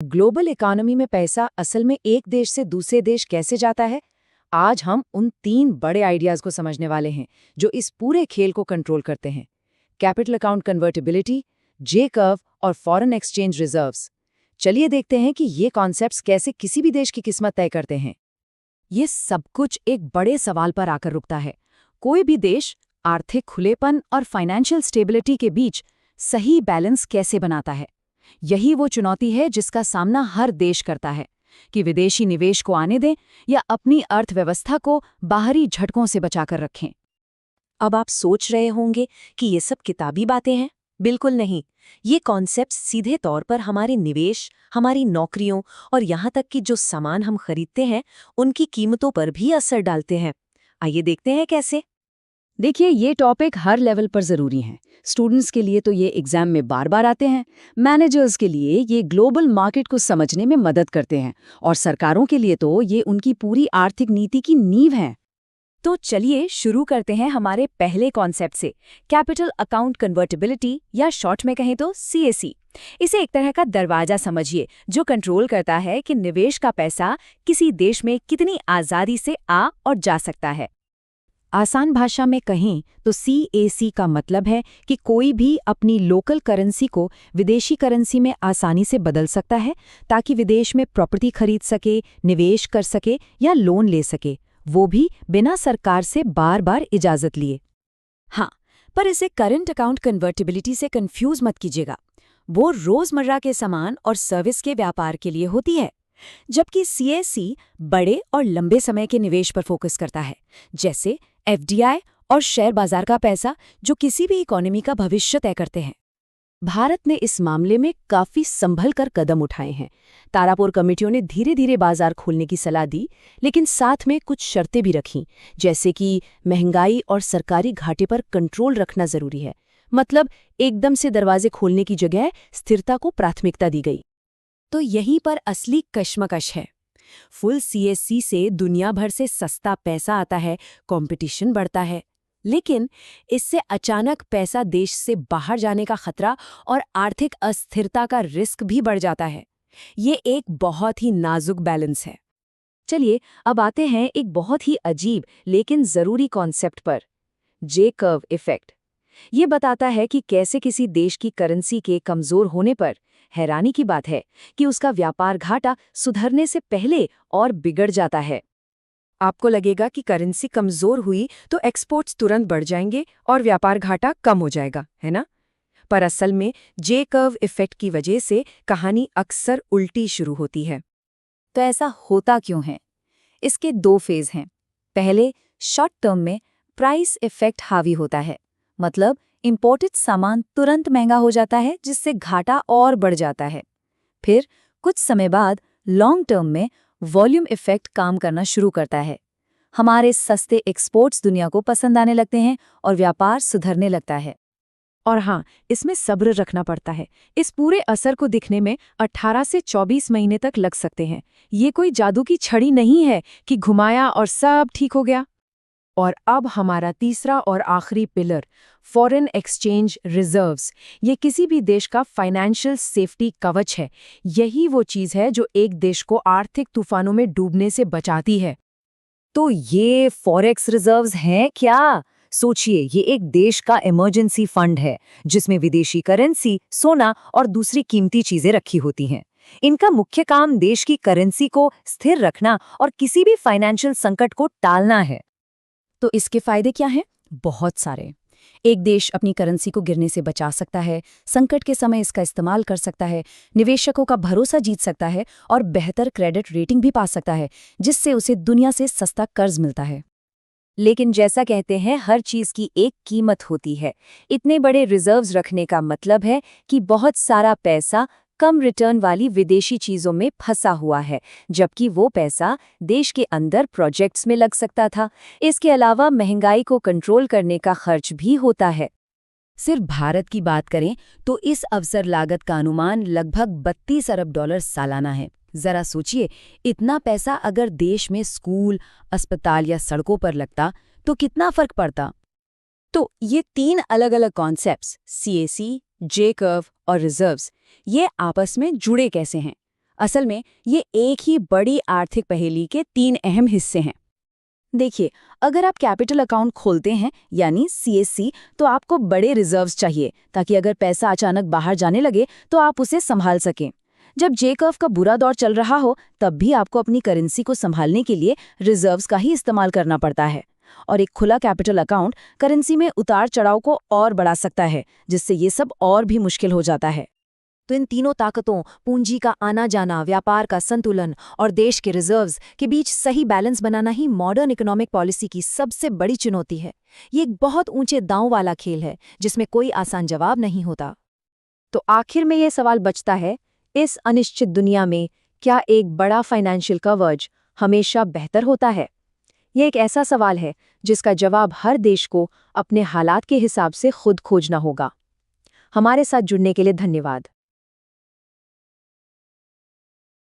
Global economy में पैसा असल में एक देश से दूसरे देश कैसे जाता है? आज हम उन 3 बड़े आइडियाज को समझने वाले हैं जो इस पूरे खेल को कंट्रोल करते हैं। Capital account convertibility, J curve और फॉरेन एक्सचेंज रिजर्व्स। चलिए देखते हैं कि ये कॉन्सेप्ट्स कैसे किसी भी देश की किस्मत तय करते हैं। ये सब कुछ एक बड़े सवाल पर आकर रुकता है। कोई भी देश आर्थिक खुलेपन और फाइनेंशियल स्टेबिलिटी के बीच सही बैलेंस कैसे बनाता है? यही वो चुनौती है जिसका सामना हर देश करता है कि विदेशी निवेश को आने दें या अपनी अर्थव्यवस्था को बाहरी झटकों से बचाकर रखें। अब आप सोच रहे होंगे कि ये सब किताबी बातें हैं। बिल्कुल नहीं। ये कॉन्सेप्ट सीधे तौर पर हमारे निवेश, हमारी नौकरियों और यहाँ तक कि जो सामान हम खरीदते हैं उनकी कीमतों पर भी असर डालते हैं। आइए देखते हैं कैसे। देखिए, ये टॉपिक हर लेवल पर ज़रूरी हैं। स्टूडेंट्स के लिए तो ये एग्जाम में बार बार आते हैं, मैनेजर्स के लिए ये ग्लोबल मार्केट को समझने में मदद करते हैं और सरकारों के लिए तो ये उनकी पूरी आर्थिक नीति की नींव है। तो चलिए शुरू करते हैं हमारे पहले कॉन्सेप्ट से, कैपिटल अकाउंट कन्वर्टिबिलिटी या शॉर्ट में कहें तो CAC। इसे एक तरह का दरवाजा समझिए जो कंट्रोल करता है कि निवेश का पैसा किसी देश में कितनी आज़ादी से आ और जा सकता है। आसान भाषा में कहें तो CAC का मतलब है कि कोई भी अपनी लोकल करेंसी को विदेशी करेंसी में आसानी से बदल सकता है ताकि विदेश में प्रॉपर्टी खरीद सके, निवेश कर सके या लोन ले सके, वो भी बिना सरकार से बार बार इजाज़त लिए। हाँ, पर इसे करंट अकाउंट कन्वर्टिबिलिटी से कंफ्यूज मत कीजिएगा। वो रोज़मर्रा के सामान और सर्विस के व्यापार के लिए होती है, जबकि CAC बड़े और लंबे समय के निवेश पर फोकस करता है, जैसे FDI और शेयर बाजार का पैसा जो किसी भी इकोनॉमी का भविष्य तय करते हैं। भारत ने इस मामले में काफी संभल कर कदम उठाए हैं। तारापुर कमेटियों ने धीरे धीरे बाजार खोलने की सलाह दी, लेकिन साथ में कुछ शर्तें भी रखीं, जैसे कि महंगाई और सरकारी घाटे पर कंट्रोल रखना जरूरी है। मतलब एकदम से दरवाजे खोलने की जगह स्थिरता को प्राथमिकता दी गई। तो यहीं पर असली कश्मकश है। फुल CAC से दुनिया भर से सस्ता पैसा आता है, कंपटीशन बढ़ता है, लेकिन इससे अचानक पैसा देश से बाहर जाने का खतरा और आर्थिक अस्थिरता का रिस्क भी बढ़ जाता है। ये एक बहुत ही नाजुक बैलेंस है। चलिए अब आते हैं एक बहुत ही अजीब लेकिन ज़रूरी कॉन्सेप्ट पर, जे कर्व इफेक्ट। ये बताता है कि कैसे किसी देश की करेंसी के कमज़ोर होने पर हैरानी की बात है कि उसका व्यापार घाटा सुधरने से पहले और बिगड़ जाता है। आपको लगेगा कि करेंसी कमज़ोर हुई तो एक्सपोर्ट्स तुरंत बढ़ जाएंगे और व्यापार घाटा कम हो जाएगा, है ना? पर असल में जे कर्व इफेक्ट की वजह से कहानी अक्सर उल्टी शुरू होती है। तो ऐसा होता क्यों है? इसके 2 फेज हैं। पहले, शॉर्ट टर्म में प्राइस इफेक्ट हावी होता है, मतलब इंपोर्टेड सामान तुरंत महंगा हो जाता है जिससे घाटा और बढ़ जाता है। फिर कुछ समय बाद लॉन्ग टर्म में वॉल्यूम इफेक्ट काम करना शुरू करता है। हमारे सस्ते एक्सपोर्ट्स दुनिया को पसंद आने लगते हैं और व्यापार सुधरने लगता है। और हाँ, इसमें सब्र रखना पड़ता है। इस पूरे असर को दिखने में 18 से 24 महीने तक लग सकते हैं। ये कोई जादू की छड़ी नहीं है कि घुमाया और सब ठीक हो गया। और अब हमारा तीसरा और आखिरी पिलर, फॉरेन एक्सचेंज रिजर्व्स। ये किसी भी देश का फाइनेंशियल सेफ्टी कवच है। यही वो चीज़ है जो एक देश को आर्थिक तूफानों में डूबने से बचाती है। तो ये फॉरेक्स रिजर्व्स हैं क्या? सोचिए, ये एक देश का इमरजेंसी फंड है जिसमें विदेशी करेंसी, सोना और दूसरी कीमती चीजें रखी होती हैं। इनका मुख्य काम देश की करेंसी को स्थिर रखना और किसी भी फाइनेंशियल संकट को टालना है। तो इसके फायदे क्या हैं? बहुत सारे। एक देश अपनी करेंसी को गिरने से बचा सकता है, संकट के समय इसका इस्तेमाल कर सकता है, निवेशकों का भरोसा जीत सकता है और बेहतर क्रेडिट रेटिंग भी पा सकता है, जिससे उसे दुनिया से सस्ता कर्ज मिलता है। लेकिन जैसा कहते हैं, हर चीज की एक कीमत होती है। इतने बड़े रिजर्व्स रखने का मतलब है कि बहुत सारा पैसा कम रिटर्न वाली विदेशी चीजों में फंसा हुआ है, जबकि वो पैसा देश के अंदर प्रोजेक्ट्स में लग सकता था। इसके अलावा महंगाई को कंट्रोल करने का खर्च भी होता है। सिर्फ भारत की बात करें तो इस अवसर लागत का अनुमान लगभग $32 अरब सालाना है। जरा सोचिए, इतना पैसा अगर देश में स्कूल, अस्पताल या सड़कों पर लगता तो कितना फर्क पड़ता। तो ये 3 अलग अलग कॉन्सेप्ट्स, CAC, जे कर्व और रिजर्व्स, ये आपस में जुड़े कैसे हैं? असल में ये एक ही बड़ी आर्थिक पहेली के 3 अहम हिस्से हैं। देखिए, अगर आप कैपिटल अकाउंट खोलते हैं यानी सीएससी, तो आपको बड़े रिजर्व्स चाहिए ताकि अगर पैसा अचानक बाहर जाने लगे तो आप उसे संभाल सकें। जब जे कर्व का बुरा दौर चल रहा हो, तब भी आपको अपनी करेंसी को संभालने के लिए रिजर्व्स का ही इस्तेमाल करना पड़ता है। और एक खुला कैपिटल अकाउंट करेंसी में उतार चढ़ाव को और बढ़ा सकता है, जिससे ये सब और भी मुश्किल हो जाता है। तो इन तीनों ताकतों, पूंजी का आना जाना, व्यापार का संतुलन और देश के रिजर्व्स के बीच सही बैलेंस बनाना ही मॉडर्न इकोनॉमिक पॉलिसी की सबसे बड़ी चुनौती है। ये एक बहुत ऊंचे दांव वाला खेल है जिसमें कोई आसान जवाब नहीं होता। तो आखिर में ये सवाल बचता है, इस अनिश्चित दुनिया में क्या एक बड़ा फाइनेंशियल कवच हमेशा बेहतर होता है? ये एक ऐसा सवाल है जिसका जवाब हर देश को अपने हालात के हिसाब से खुद खोजना होगा। हमारे साथ जुड़ने के लिए धन्यवाद।